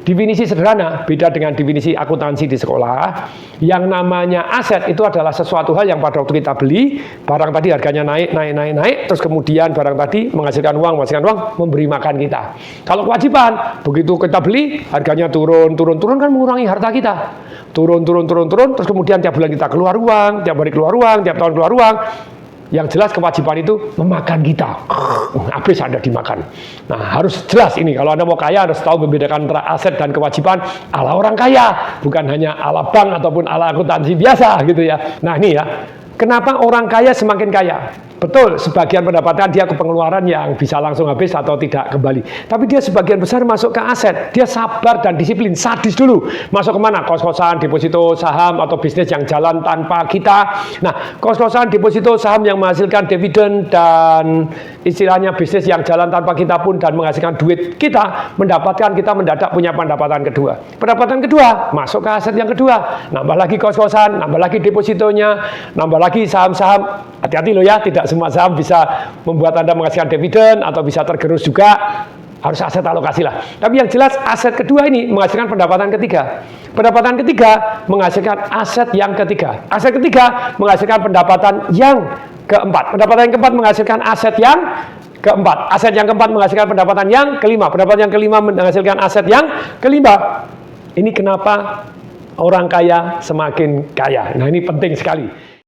Definisi sederhana, beda dengan definisi akuntansi di sekolah. Yang namanya aset itu adalah sesuatu hal yang pada waktu kita beli, barang tadi harganya naik, terus kemudian barang tadi menghasilkan uang, memberi makan kita. Kalau kewajiban, begitu kita beli, harganya turun kan mengurangi harta kita. Turun, terus kemudian tiap bulan kita keluar uang, tiap hari keluar uang, tiap tahun keluar uang. Yang jelas kewajiban itu memakan kita. Habis Anda dimakan. Nah, harus jelas ini. Kalau Anda mau kaya, harus tahu membedakan antara aset dan kewajiban ala orang kaya. Bukan hanya ala bank ataupun ala akuntansi biasa gitu ya. Nah, ini ya. Kenapa orang kaya semakin kaya? Betul, sebagian pendapatan dia ke pengeluaran yang bisa langsung habis atau tidak kembali. Tapi dia sebagian besar masuk ke aset. Dia sabar dan disiplin, sadis dulu. Masuk kemana? Kos-kosan, deposito, saham, atau bisnis yang jalan tanpa kita. Nah, kos-kosan, deposito, saham yang menghasilkan dividen dan istilahnya bisnis yang jalan tanpa kita pun dan menghasilkan duit kita, kita mendadak punya pendapatan kedua. Pendapatan kedua, masuk ke aset yang kedua. Nambah lagi kos-kosan, nambah lagi depositonya, nambah lagi saham-saham. Hati-hati loh ya, tidak semua saham bisa membuat Anda menghasilkan dividen atau bisa tergerus juga. Harus aset alokasi lah. Tapi yang jelas aset kedua ini menghasilkan pendapatan ketiga. Pendapatan ketiga menghasilkan aset yang ketiga. Aset ketiga menghasilkan pendapatan yang keempat. Pendapatan yang keempat menghasilkan aset yang keempat. Aset yang keempat menghasilkan pendapatan yang kelima. Pendapatan yang kelima menghasilkan aset yang kelima. Ini kenapa orang kaya semakin kaya. Nah, ini penting sekali.